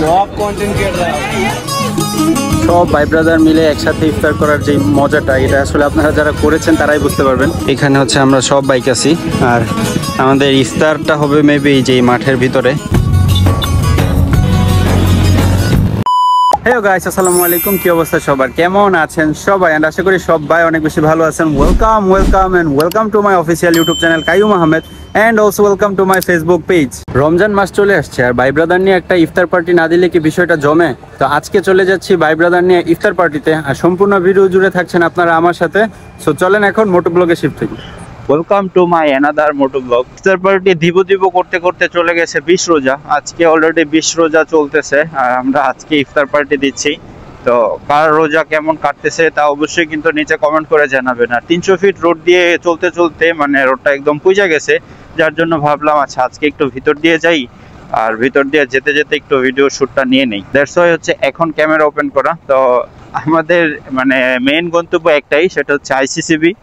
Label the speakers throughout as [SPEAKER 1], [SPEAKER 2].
[SPEAKER 1] সব ভাই ব্রাদার মিলে একসাথে ইফতার করার যে মজাটা, এটা আসলে আপনারা যারা করেছেন তারাই বুঝতে পারবেন। এখানে হচ্ছে আমরা সব বাইক আছি, আর আমাদের ইফতারটা হবে মেবি যে মাঠের ভিতরে। হ্যালো গাইস, আসসালামু আলাইকুম। কি অবস্থা সবার, কেমন আছেন সবাই? এন্ড আশা করি সবাই অনেক বেশি ভালো আছেন। Welcome to my official YouTube channel Kaiyum Ahmed, and also welcome to my Facebook page. Ramzan মাস চলে আসছে, আর ভাই ব্রাদার নিয়ে একটা ইফতার পার্টি না দিলে কি বিষয়টা জমে? তো আজকে চলে যাচ্ছি ভাই ব্রাদার নিয়ে ইফতার পার্টিতে, আর সম্পূর্ণ ভিডিও জুড়ে থাকছেন আপনারা আমার সাথে। সো চলেন এখন মোটো ব্লগে শিফট হই। Welcome to my another moto blog. ইফতার পার্টি দিব করতে করতে চলে গেছে 20 রোজা। আজকে অলরেডি 20 রোজা চলতেছে, আর আমরা আজকে ইফতার পার্টি দিচ্ছি। তো কার রোজা কেমন কাটতেছে তা অবশ্যই কিন্তু নিচে কমেন্ট করে জানাবেন। আর 300 ফিট রোড দিয়ে চলতে চলতে মানে রোডটা একদম পুইজা গেছে, যার জন্য ভাবলাম আচ্ছা আজকে একটু ভিতর দিয়ে যাই, আর ভিতর দিয়ে যেতে যেতে একটু ভিডিও শ্যুটটা নিয়ে নেই। দ্যাটস ওয়াই হচ্ছে এখন ক্যামেরা ওপেন করা। তো আমাদের মানে মেইন গন্তব্য একটাই, সেটা হচ্ছে আইসিসিবি।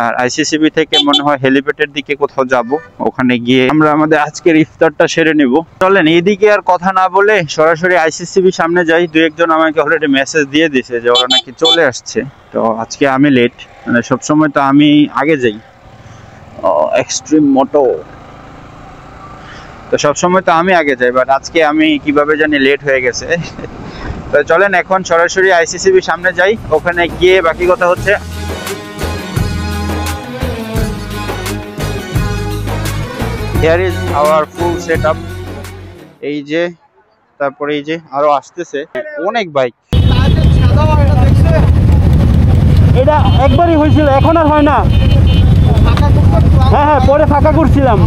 [SPEAKER 1] আর আইসিসিবি থেকে মনে হয় হেলিপ্যাডের দিকে কোথাও যাব, ওখানে গিয়ে আমরা আমাদের আজকের ইফতারটা সেরে নিব। চলেন এইদিকে আর কথা না বলে সরাসরি আইসিসিবি সামনে যাই। দু একজন আমাকে অলরেডি মেসেজ দিয়ে দিছে যে ওরা নাকি চলে আসছে। তো আজকে আমি লেট, মানে সবসময় তো আমি আগে যাই। এক্সট্রিম মোটো, তো সবসময় তো আমি আগে যাই, বাট আজকে আমি কিভাবে জানি লেট হয়ে গেছে। তো চলেন এখন সরাসরি আইসিসিবি সামনে যাই, ওখানে গিয়ে বাকি কথা হচ্ছে। Here is our full setup. এই যে, তারপরে এই যে আরো আসতেছে অনেক বাইক। এটা একবারই হয়েছিল, এখন আর হয় না। হ্যাঁ, পরে ফাঁকা করছিলাম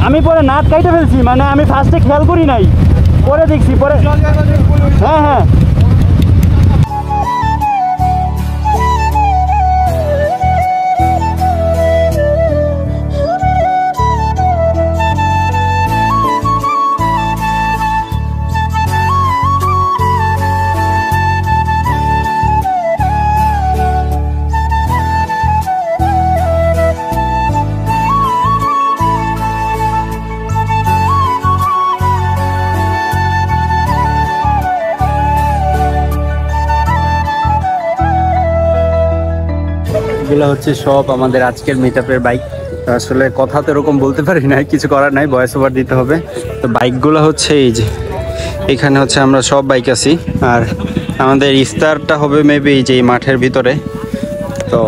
[SPEAKER 1] আমি, পরে নাট কাইটে ফেলছি, মানে আমি ফার্স্টে খেয়াল করি নাই, পরে দেখছি পরে। হ্যাঁ এগুলো হচ্ছে সব আমাদের আজকের মিটআপের বাইক। আসলে কথা তো এরকম বলতে পারি না, কিছু করার নাই, ভয়েস ওভার দিতে হবে। তো বাইকগুলো হচ্ছে এই যে, এখানে হচ্ছে আমরা সব বাইক আছি, আর আমাদের ইফতারটা হবে মেবি যে মাঠের ভিতরে। তো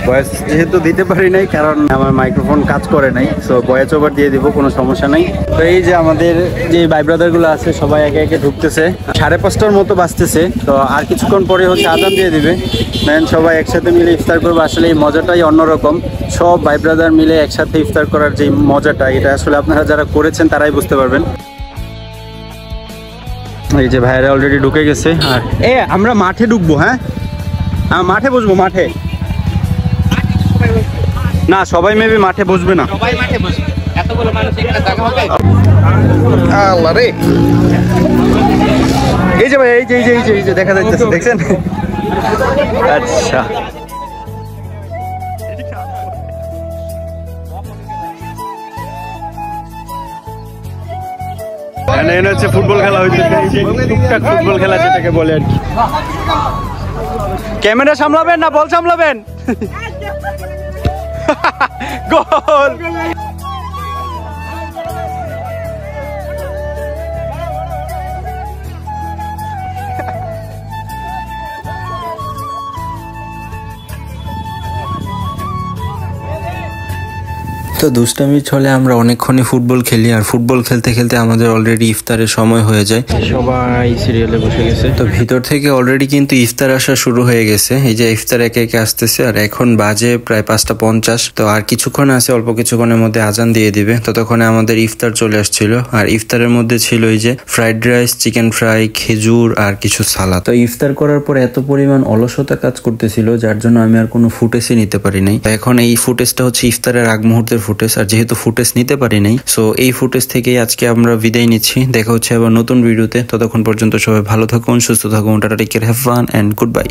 [SPEAKER 1] ভয়েস যেহেতু দিতে পারি নাই, কারণ আমার মাইক্রোফোন কাজ করে নাই, সো ভয়েস ওভার দিয়ে দিব, কোনো সমস্যা নাই। তো এই যে আমাদের যে ভাই ব্রাদারগুলো আছে সবাই একে একে ঢুকতেছে। 5:30টার মতো বাজতেছে, তো আর কিছুক্ষণ পরে হচ্ছে আজান দিয়ে দিবে, দেন সবাই একসাথে মিলে ইফতার করবো। আসলে এই মজাটাই অন্যরকম, সব ভাই ব্রাদার মিলে একসাথে ইফতার করার যে মজাটা, এটা আসলে আপনারা যারা করেছেন তারাই বুঝতে পারবেন। এই যে ভাইরা অলরেডি ঢুকে গেছে, আর আমরা মাঠে ঢুকবো। হ্যাঁ, মাঠে বসবো। মাঠে না, সবাই মেবি মাঠে বসবে না। এই যে ভাই, এই যে দেখা যাচ্ছে, দেখছেন? আচ্ছা, হচ্ছে ফুটবল খেলা হয়েছে, টুকটাক ফুটবল খেলা যেটাকে বলে আর কি। ক্যামেরা সামলাবেন না বল সামলাবেন? গোল।
[SPEAKER 2] তো দুষ্টামির ছলে আমরা অনেকক্ষণই ফুটবল খেলি, আর ফুটবল খেলতে খেলতে আমাদের অলরেডি ইফতারের সময় হয়ে যায়।
[SPEAKER 1] সবাই সিরিয়ালে বসে গেছে,
[SPEAKER 2] তো ভিতর থেকে অলরেডি কিন্তু ইফতার আসা শুরু হয়ে গেছে। এই যে ইফতার একে একে আসতেছে, আর এখন বাজে প্রায় 5:50। তো আর কিছুক্ষণ আছে, অল্প কিছুক্ষণের মধ্যে আজান দিয়ে দিবে। ততক্ষণে আমাদের ইফতার চলে আসছিল, আর ইফতারের মধ্যে ছিল এই যে ফ্রাইড রাইস, চিকেন ফ্রাই, খেজুর আর কিছু সালাদ। তো ইফতার করার পর এত পরিমাণ অলসতা কাজ করতেছিল, যার জন্য আমি আর কোনো ফুটেজই নিতে পারি নাই। এখন এই ফুটেজটা হচ্ছে ইফতারের আগ মুহূর্তের ফুটেজ, আর যেহেতু ফুটেজ নিতে পারি নাই, সো এই ফুটেজ থেকেই আজকে আমরা বিদায় নিচ্ছি। দেখা হচ্ছে আবার নতুন ভিডিওতে। ততক্ষণ পর্যন্ত সবাই ভালো থাকুন, সুস্থ থাকুন, tata, take care, have fun and good by.